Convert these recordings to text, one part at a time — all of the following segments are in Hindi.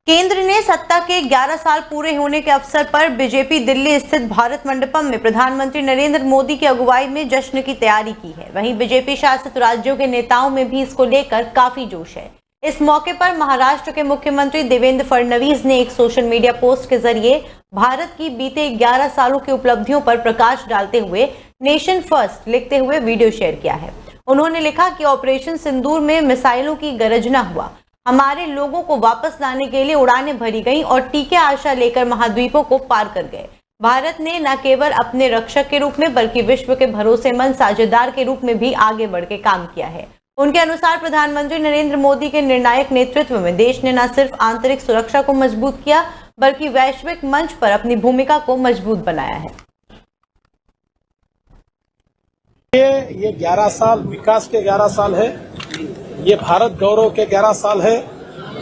केंद्र ने सत्ता के 11 साल पूरे होने के अवसर पर बीजेपी दिल्ली स्थित भारत मंडपम में प्रधानमंत्री नरेंद्र मोदी की अगुवाई में जश्न की तैयारी की है। वहीं बीजेपी शासित राज्यों के नेताओं में भी इसको लेकर काफी जोश है। इस मौके पर महाराष्ट्र के मुख्यमंत्री देवेंद्र फडणवीस ने एक सोशल मीडिया पोस्ट के जरिए भारत की बीते 11 सालों की उपलब्धियों पर प्रकाश डालते हुए नेशन फर्स्ट लिखते हुए वीडियो शेयर किया है। उन्होंने लिखा कि ऑपरेशन सिंदूर में मिसाइलों की गरजना हुआ, हमारे लोगों को वापस लाने के लिए उड़ानें भरी गईं और टीके आशा लेकर महाद्वीपों को पार कर गए। भारत ने न केवल अपने रक्षक के रूप में बल्कि विश्व के भरोसेमंद साझेदार के रूप में भी आगे बढ़ के काम किया है। उनके अनुसार प्रधानमंत्री नरेंद्र मोदी के निर्णायक नेतृत्व में देश ने न सिर्फ आंतरिक सुरक्षा को मजबूत किया बल्कि वैश्विक मंच पर अपनी भूमिका को मजबूत बनाया है। ये 11 साल विकास के 11 साल है, ये भारत गौरव के 11 साल है,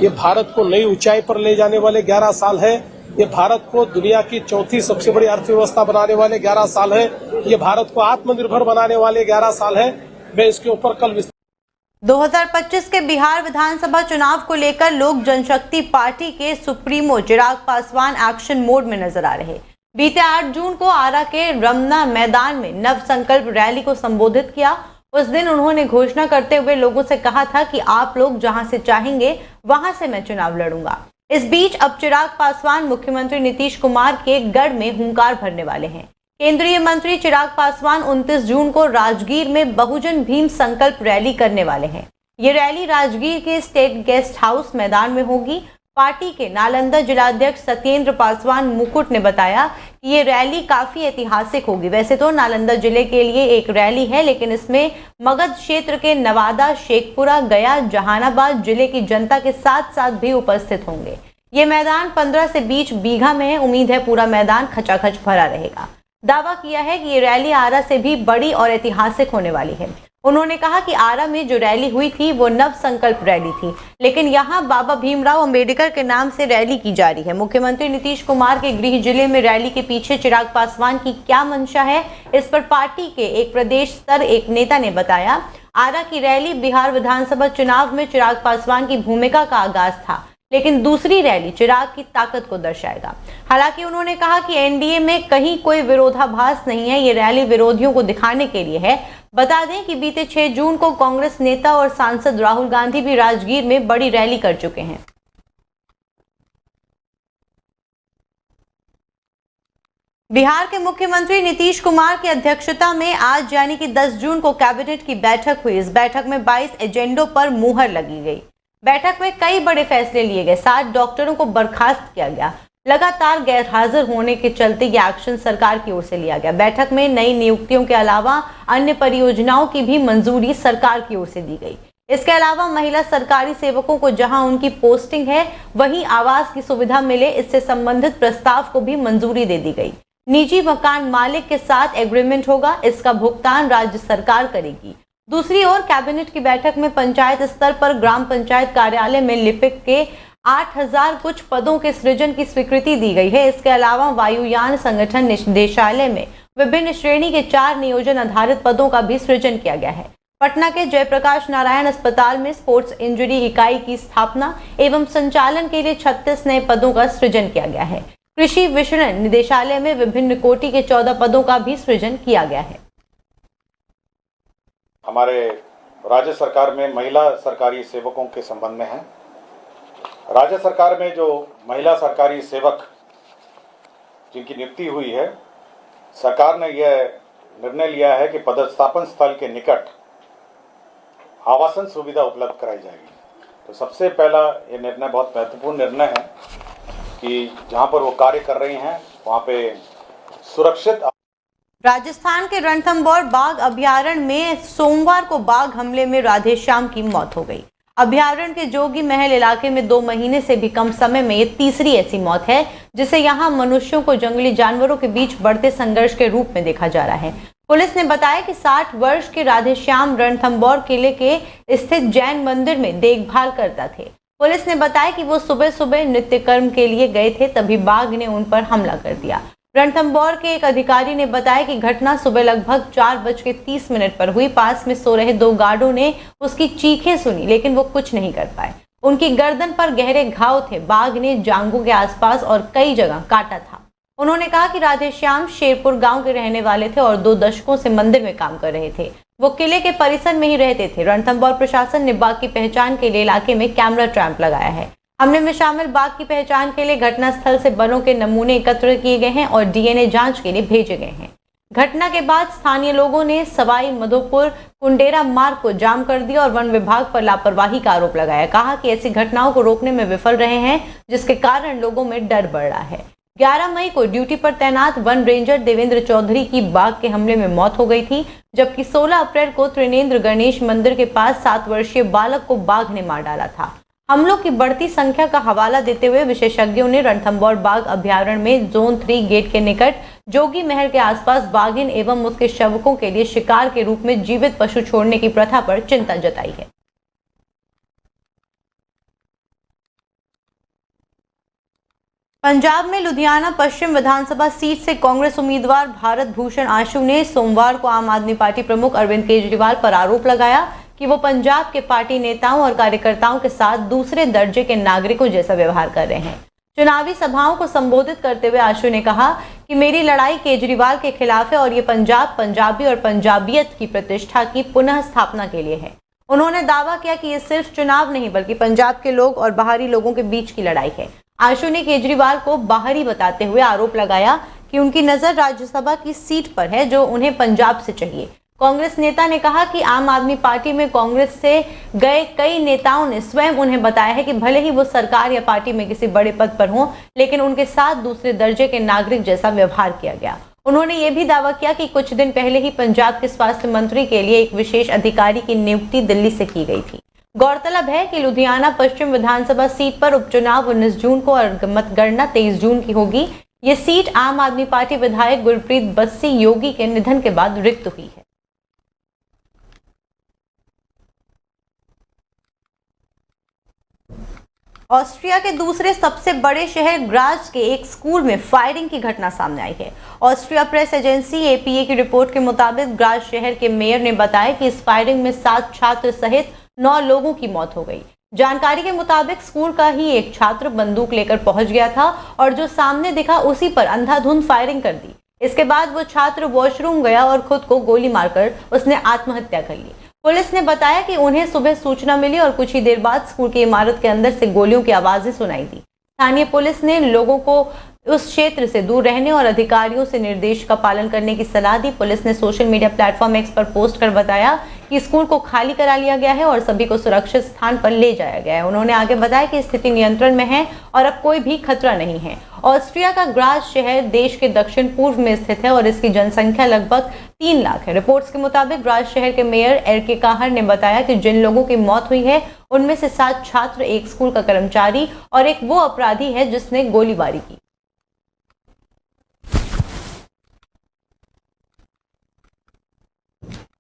ये भारत को नई ऊंचाई पर ले जाने वाले 11 साल है, ये भारत को दुनिया की चौथी सबसे बड़ी अर्थव्यवस्था बनाने वाले 11 साल है, ये भारत को आत्मनिर्भर बनाने वाले 11 साल है। मैं इसके ऊपर कल 2025 के बिहार विधानसभा चुनाव को लेकर लोक जनशक्ति पार्टी के supremo Chirag Paswan action mode में नजर आ रहे। बीते 8 जून को आरा के रमना मैदान में नव संकल्प रैली को संबोधित किया। उस दिन उन्होंने घोषणा करते हुए लोगों से कहा था कि आप लोग जहां से चाहेंगे वहां से मैं चुनाव लड़ूंगा। इस बीच अब चिराग पासवान मुख्यमंत्री नीतीश कुमार के गढ़ में हुंकार भरने वाले हैं। केंद्रीय मंत्री चिराग पासवान 29 जून को राजगीर में बहुजन भीम संकल्प रैली करने वाले हैं। ये रैली राजगीर के स्टेट गेस्ट हाउस मैदान में होगी। पार्टी के नालंदा जिलाध्यक्ष सत्येंद्र पासवान मुकुट ने बताया कि ये रैली काफी ऐतिहासिक होगी। वैसे तो नालंदा जिले के लिए एक रैली है, लेकिन इसमें मगध क्षेत्र के नवादा, शेखपुरा, गया, जहानाबाद जिले की जनता के साथ साथ भी उपस्थित होंगे। ये मैदान 15 से 20 बीघा में है। उम्मीद है पूरा मैदान खचाखच भरा रहेगा। दावा किया है कि ये रैली आरा से भी बड़ी और ऐतिहासिक होने वाली है। उन्होंने कहा कि आरा में जो रैली हुई थी वो नव संकल्प रैली थी, लेकिन यहाँ बाबा भीमराव अंबेडकर के नाम से रैली की जा रही है। मुख्यमंत्री नीतीश कुमार के गृह जिले में रैली के पीछे चिराग पासवान की क्या मंशा है, इस पर पार्टी के एक प्रदेश स्तर एक नेता ने बताया। आरा की रैली बिहार विधानसभा चुनाव में चिराग पासवान की भूमिका का आगाज था, लेकिन दूसरी रैली चिराग की ताकत को दर्शाएगा। हालांकि उन्होंने कहा कि एनडीए में कहीं कोई विरोधाभास नहीं है, ये रैली विरोधियों को दिखाने के लिए है। बता दें कि बीते 6 जून को कांग्रेस नेता और सांसद राहुल गांधी भी राजगीर में बड़ी रैली कर चुके हैं। बिहार के मुख्यमंत्री नीतीश कुमार की अध्यक्षता में आज यानी कि 10 जून को कैबिनेट की बैठक हुई। इस बैठक में 22 एजेंडों पर मुहर लगी गई। बैठक में कई बड़े फैसले लिए गए। 7 डॉक्टरों को बर्खास्त किया गया। लगातार गैर हाजिर होने के चलते ये एक्शन सरकार की ओर से लिया गया। बैठक में नई नियुक्तियों के अलावा अन्य परियोजनाओं की भी मंजूरी सरकार की ओर से दी गई। इसके अलावा महिला सरकारी सेवकों को जहां उनकी पोस्टिंग है वहीं आवास की सुविधा मिले, इससे संबंधित प्रस्ताव को भी मंजूरी दे दी गई। निजी मकान मालिक के साथ एग्रीमेंट होगा, इसका भुगतान राज्य सरकार करेगी। दूसरी ओर कैबिनेट की बैठक में पंचायत स्तर पर ग्राम पंचायत कार्यालय में लिपिक के 8000 कुछ पदों के सृजन की स्वीकृति दी गई है। इसके अलावा वायुयान संगठन निदेशालय में विभिन्न श्रेणी के 4 नियोजन आधारित पदों का भी सृजन किया गया है। पटना के जयप्रकाश नारायण अस्पताल में स्पोर्ट्स इंजरी इकाई की स्थापना एवं संचालन के लिए 36 नए पदों का सृजन किया गया है। कृषि विपणन निदेशालय में विभिन्न कोटि के 14 पदों का भी सृजन किया गया है। हमारे राज्य सरकार में महिला सरकारी सेवकों के संबंध में है। राज्य सरकार में जो महिला सरकारी सेवक जिनकी नियुक्ति हुई है, सरकार ने यह निर्णय लिया है कि पदस्थापन स्थल के निकट आवासन सुविधा उपलब्ध कराई जाएगी। तो सबसे पहला ये निर्णय बहुत महत्वपूर्ण निर्णय है कि जहां पर वो कार्य कर रही हैं वहां पे सुरक्षित। राजस्थान के रणथंभौर बाघ अभयारण्य में सोमवार को बाघ हमले में राधेश्याम की मौत हो गई। अभयारण्य के जोगी महल इलाके में 2 महीने से भी कम समय में ये तीसरी ऐसी मौत है जिसे यहां मनुष्यों को जंगली जानवरों के बीच बढ़ते संघर्ष के रूप में देखा जा रहा है। पुलिस ने बताया कि 60 वर्ष के राधेश्याम रणथंभौर किले के स्थित जैन मंदिर में देखभाल करता थे। पुलिस ने बताया कि वो सुबह सुबह नित्य कर्म के लिए गए थे, तभी बाघ ने उन पर हमला कर दिया। रणथंभौर के एक अधिकारी ने बताया कि घटना सुबह लगभग 4:30 पर हुई। पास में सो रहे 2 गार्डों ने उसकी चीखें सुनी, लेकिन वो कुछ नहीं कर पाए। उनकी गर्दन पर गहरे घाव थे। बाघ ने जांघों के आसपास और कई जगह काटा था। उन्होंने कहा कि राधेश्याम शेरपुर गांव के रहने वाले थे और 2 दशकों से मंदिर में काम कर रहे थे। वो किले के परिसर में ही रहते थे। रणथंभौर प्रशासन ने बाघ की पहचान के लिए इलाके में कैमरा ट्रैप लगाया है। हमले में शामिल बाघ की पहचान के लिए घटनास्थल से बलों के नमूने एकत्र किए गए हैं और डीएनए जांच के लिए भेजे गए हैं। घटना के बाद स्थानीय लोगों ने सवाई माधोपुर कुंडेरा मार्ग को जाम कर दिया और वन विभाग पर लापरवाही का आरोप लगाया। कहा कि ऐसी घटनाओं को रोकने में विफल रहे हैं, जिसके कारण लोगों में डर बढ़ रहा है। 11 मई को ड्यूटी पर तैनात वन रेंजर देवेंद्र चौधरी की बाघ के हमले में मौत हो गई थी, जबकि 16 अप्रैल को त्रिनेत्र गणेश मंदिर के पास 7 वर्षीय बालक को बाघ ने मार डाला था। हमलों की बढ़ती संख्या का हवाला देते हुए विशेषज्ञों ने रणथंभौर बाघ अभयारण्य में जोन 3 गेट के निकट जोगी महल के आसपास बाघिन एवं उसके शवकों के लिए शिकार के रूप में जीवित पशु छोड़ने की प्रथा पर चिंता जताई है। पंजाब में लुधियाना पश्चिम विधानसभा सीट से कांग्रेस उम्मीदवार भारत भूषण आशु ने सोमवार को आम आदमी पार्टी प्रमुख अरविंद केजरीवाल पर आरोप लगाया कि वो पंजाब के पार्टी नेताओं और कार्यकर्ताओं के साथ दूसरे दर्जे के नागरिकों जैसा व्यवहार कर रहे हैं। चुनावी सभाओं को संबोधित करते हुए आशु ने कहा कि मेरी लड़ाई केजरीवाल के खिलाफ है और ये पंजाब, पंजाबी और पंजाबियत की प्रतिष्ठा की पुनः स्थापना के लिए है। उन्होंने दावा किया कि ये सिर्फ चुनाव नहीं बल्कि पंजाब के लोग और बाहरी लोगों के बीच की लड़ाई है। आशु ने केजरीवाल को बाहरी बताते हुए आरोप लगाया कि उनकी नजर राज्यसभा की सीट पर है जो उन्हें पंजाब से चाहिए। कांग्रेस नेता ने कहा कि आम आदमी पार्टी में कांग्रेस से गए कई नेताओं ने स्वयं उन्हें बताया है कि भले ही वो सरकार या पार्टी में किसी बड़े पद पर हों, लेकिन उनके साथ दूसरे दर्जे के नागरिक जैसा व्यवहार किया गया। उन्होंने ये भी दावा किया कि कुछ दिन पहले ही पंजाब के स्वास्थ्य मंत्री के लिए एक विशेष अधिकारी की नियुक्ति दिल्ली से की गई थी। गौरतलब है कि लुधियाना पश्चिम विधानसभा सीट पर उपचुनाव 19 जून को और मतगणना 23 जून की होगी। ये सीट आम आदमी पार्टी विधायक गुरप्रीत बस्सी योगी के निधन के बाद रिक्त हुई है। ऑस्ट्रिया के दूसरे सबसे बड़े शहर ग्राज के एक स्कूल में फायरिंग की घटना सामने आई है। ऑस्ट्रिया प्रेस एजेंसी एपीए की रिपोर्ट के मुताबिक ग्राज शहर के मेयर ने बताया कि इस फायरिंग में 7 छात्र सहित 9 लोगों की मौत हो गई। जानकारी के मुताबिक स्कूल का ही एक छात्र बंदूक लेकर पहुंच गया था और जो सामने दिखा उसी पर अंधाधुंध फायरिंग कर दी। इसके बाद वो छात्र वॉशरूम गया और खुद को गोली मारकर उसने आत्महत्या कर ली। पुलिस ने बताया कि उन्हें सुबह सूचना मिली और कुछ ही देर बाद स्कूल की इमारत के अंदर से गोलियों की आवाजें सुनाई दी। स्थानीय पुलिस ने लोगों को उस क्षेत्र से दूर रहने और अधिकारियों से निर्देश का पालन करने की सलाह दी। पुलिस ने सोशल मीडिया प्लेटफॉर्म एक्स पर पोस्ट कर बताया कि स्कूल को खाली करा लिया गया है और सभी को सुरक्षित स्थान पर ले जाया गया है। उन्होंने आगे बताया कि स्थिति नियंत्रण में है और अब कोई भी खतरा नहीं है। ऑस्ट्रिया का ग्राज शहर देश के दक्षिण पूर्व में स्थित है और इसकी जनसंख्या लगभग 3 लाख है। रिपोर्ट्स के मुताबिक ग्राज शहर के मेयर एरके काहर ने बताया कि जिन लोगों की मौत हुई है उनमें से 7 छात्र, एक स्कूल का कर्मचारी और एक वो अपराधी है जिसने गोलीबारी की।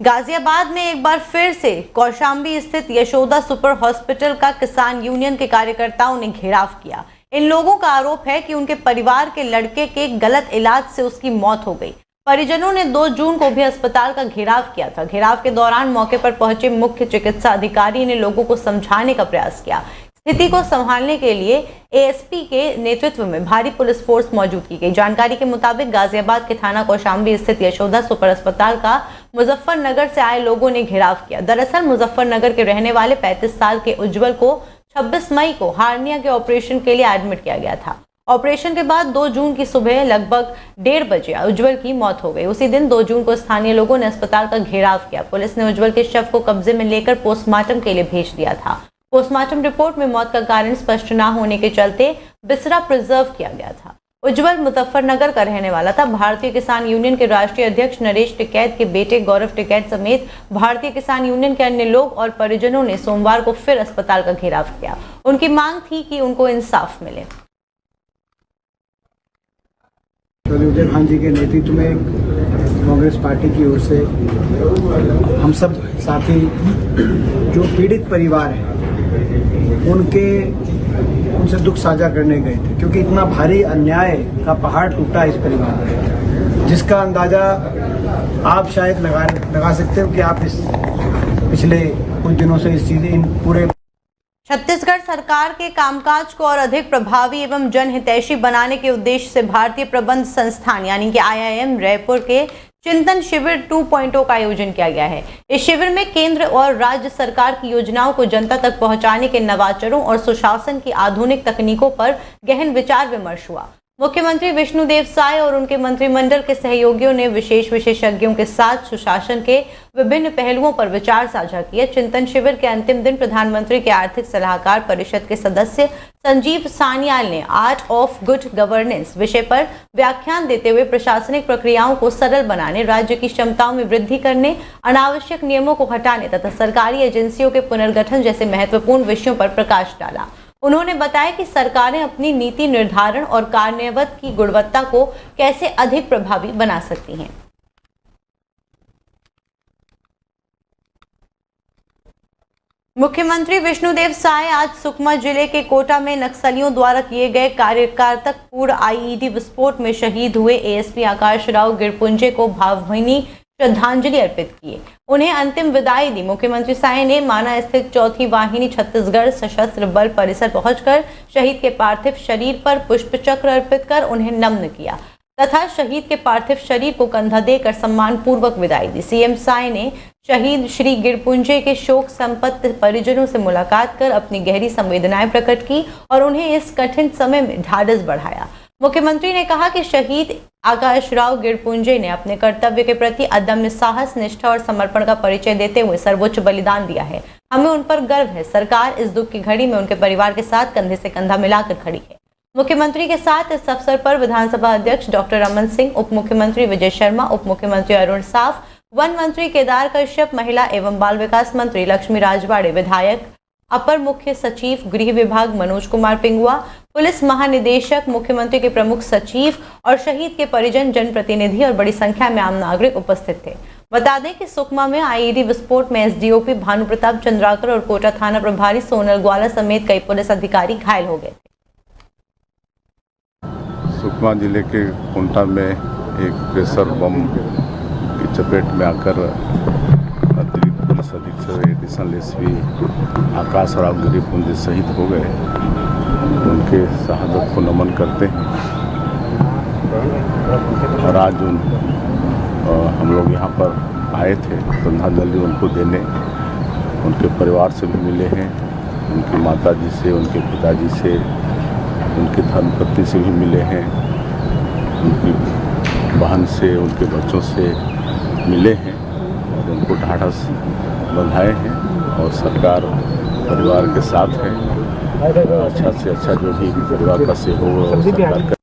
गाजियाबाद में एक बार फिर से कौशाम्बी स्थित यशोदा सुपर हॉस्पिटल का किसान यूनियन के कार्यकर्ताओं ने घेराव किया। इन लोगों का आरोप है कि उनके परिवार के लड़के के गलत इलाज से उसकी मौत हो गई। परिजनों ने 2 जून को भी अस्पताल का घेराव किया था। घेराव के दौरान मौके पर पहुंचे मुख्य चिकित्सा अधिकारी ने लोगों को समझाने का प्रयास किया। स्थिति को संभालने के लिए एएसपी के नेतृत्व में भारी पुलिस फोर्स मौजूद की गई। जानकारी के मुताबिक गाजियाबाद के थाना कौशाम्बी स्थित यशोदा सुपर अस्पताल का मुजफ्फरनगर से आए लोगों ने घेराव किया। दरअसल मुजफ्फरनगर के रहने वाले 35 साल के उज्जवल को 26 मई को हार्निया के ऑपरेशन के लिए एडमिट किया गया था। ऑपरेशन के बाद 2 जून की सुबह लगभग 1:30 बजे उज्जवल की मौत हो गई। उसी दिन 2 जून को स्थानीय लोगों ने अस्पताल का घेराव किया। पुलिस ने उज्जवल के शव को कब्जे में लेकर पोस्टमार्टम के लिए भेज दिया था। पोस्टमार्टम रिपोर्ट में मौत का कारण स्पष्ट न होने के चलते बिसरा प्रिजर्व किया गया था। उज्जवल मुजफ्फरनगर का रहने वाला था। भारतीय किसान यूनियन के राष्ट्रीय अध्यक्ष नरेश टिकैत के बेटे गौरव टिकैत समेत भारतीय किसान यूनियन के अन्य लोग और परिजनों ने सोमवार को फिर अस्पताल का घेराव किया। उनकी मांग थी कि उनको इंसाफ मिले। खान जी के नेतृत्व में कांग्रेस पार्टी की ओर से हम सब साथी जो पीड़ित परिवार हैं उनसे दुख साझा करने गए थे, क्योंकि इतना भारी अन्याय का पहाड़ टूटा इस परिवार में, जिसका अंदाजा आप शायद लगा सकते हो कि आप इस पिछले कुछ दिनों से इस चीज़ इन पूरे छत्तीसगढ़ सरकार के कामकाज को और अधिक प्रभावी एवं जनहितैषी बनाने के उद्देश्य से भारतीय प्रबंध संस्थान यानी कि IIM रायपुर के चिंतन शिविर 2.0 का आयोजन किया गया है। इस शिविर में केंद्र और राज्य सरकार की योजनाओं को जनता तक पहुंचाने के नवाचारों और सुशासन की आधुनिक तकनीकों पर गहन विचार विमर्श हुआ। मुख्यमंत्री विष्णुदेव साय और उनके मंत्रिमंडल के सहयोगियों ने विशेषज्ञों के साथ सुशासन के विभिन्न पहलुओं पर विचार साझा किए। चिंतन शिविर के अंतिम दिन प्रधानमंत्री के आर्थिक सलाहकार परिषद के सदस्य संजीव सान्याल ने आर्ट ऑफ गुड गवर्नेंस विषय पर व्याख्यान देते हुए प्रशासनिक प्रक्रियाओं को सरल बनाने, राज्य की क्षमताओं में वृद्धि करने, अनावश्यक नियमों को हटाने तथा सरकारी एजेंसियों के पुनर्गठन जैसे महत्वपूर्ण विषयों पर प्रकाश डाला। उन्होंने बताया कि सरकारें अपनी नीति निर्धारण और कार्यान्वयन की गुणवत्ता को कैसे अधिक प्रभावी बना सकती हैं। मुख्यमंत्री विष्णुदेव साय आज सुकमा जिले के कोटा में नक्सलियों द्वारा किए गए कार्यकातक पूर्ण IED विस्फोट में शहीद हुए ASP आकाश राव गिरपुंजे को भावभीनी श्रद्धांजलि अर्पित किए, उन्हें अंतिम विदाई दी। मुख्यमंत्री साय ने माना स्थित चौथी वाहिनी छत्तीसगढ़ सशस्त्र बल परिसर पहुंचकर शहीद के पार्थिव शरीर पर पुष्प चक्र अर्पित कर उन्हें नमन किया तथा शहीद के पार्थिव शरीर को कंधा देकर सम्मान पूर्वक विदाई दी। CM साय ने शहीद श्री गिरपुंजे के शोक संपन्न परिजनों से मुलाकात कर अपनी गहरी संवेदनाएं प्रकट की और उन्हें इस कठिन समय में ढाढ़स बढ़ाया। मुख्यमंत्री ने कहा कि शहीद आकाश राव गिरपुंजे ने अपने कर्तव्य के प्रति अदम्य साहस, निष्ठा और समर्पण का परिचय देते हुए सर्वोच्च बलिदान दिया है। हमें उन पर गर्व है। सरकार इस दुख की घड़ी में उनके परिवार के साथ कंधे से कंधा मिलाकर खड़ी है। मुख्यमंत्री के साथ इस अवसर पर विधानसभा अध्यक्ष डॉक्टर रमन सिंह, उप मुख्यमंत्री विजय शर्मा, उप मुख्यमंत्री अरुण साफ, वन मंत्री केदार कश्यप, महिला एवं बाल विकास मंत्री लक्ष्मी राजवाड़े, विधायक, अपर मुख्य सचिव गृह विभाग मनोज कुमार पिंगुआ, पुलिस महानिदेशक, मुख्यमंत्री के प्रमुख सचिव और शहीद के परिजन, जनप्रतिनिधि और बड़ी संख्या में आम नागरिक उपस्थित थे। बता दें कि सुकमा में IED विस्फोट में SDOP भानु प्रताप चंद्राकर और कोटा थाना प्रभारी सोनल ग्वाला समेत कई पुलिस अधिकारी घायल हो गए थे। सुकमा जिले के कोंटा में एक प्रेशर बम की चपेट में आकर अतिरिक्त पुलिस अधीक्षक एडिशनल SP आकाश राव गिरपुंजे शहीद हो गए। उनके शहादत को नमन करते हैं और आज हम लोग यहाँ पर आए थे श्रद्धांजलि उनको देने। उनके परिवार से भी मिले हैं, उनकी माताजी से, उनके पिताजी से, उनकी धर्मपत्नी से भी मिले हैं, उनकी बहन से, उनके बच्चों से मिले हैं और उनको ढाढ़स बंधाए हैं और सरकार परिवार के साथ है। अच्छा से अच्छा जो भी परिवार का सहयोग सरकार का।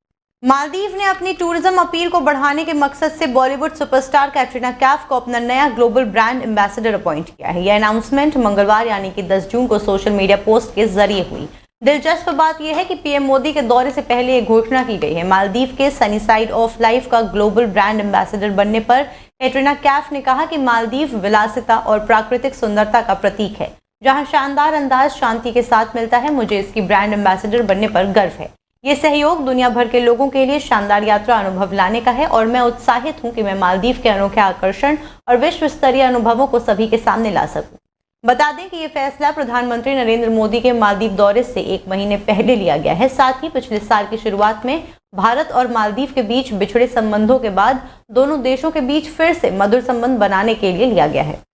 मालदीव ने अपनी टूरिज्म अपील को बढ़ाने के मकसद से बॉलीवुड सुपरस्टार कैटरीना कैफ को अपना नया ग्लोबल ब्रांड एम्बेसडर अपॉइंट किया है। यह अनाउंसमेंट मंगलवार यानी कि 10 जून को सोशल मीडिया पोस्ट के जरिए हुई। दिलचस्प बात यह है कि PM मोदी के दौरे से पहले ये घोषणा की गई है। मालदीव के सनी साइड ऑफ लाइफ का ग्लोबल ब्रांड एम्बेसडर बनने पर कैटरीना कैफ ने कहा कि मालदीव विलासिता और प्राकृतिक सुंदरता का प्रतीक है, जहां शानदार अंदाज शांति के साथ मिलता है। मुझे इसकी ब्रांड एम्बेसडर बनने पर गर्व है। ये सहयोग दुनिया भर के लोगों के लिए शानदार यात्रा अनुभव लाने का है और मैं उत्साहित हूं कि मैं मालदीव के अनोखे आकर्षण और विश्व स्तरीय अनुभवों को सभी के सामने ला सकूं। बता दें कि ये फैसला प्रधानमंत्री नरेंद्र मोदी के मालदीव दौरे से 1 महीने पहले लिया गया है। साथ ही पिछले साल की शुरुआत में भारत और मालदीव के बीच बिछड़े संबंधों के बाद दोनों देशों के बीच फिर से मधुर संबंध बनाने के लिए लिया गया है।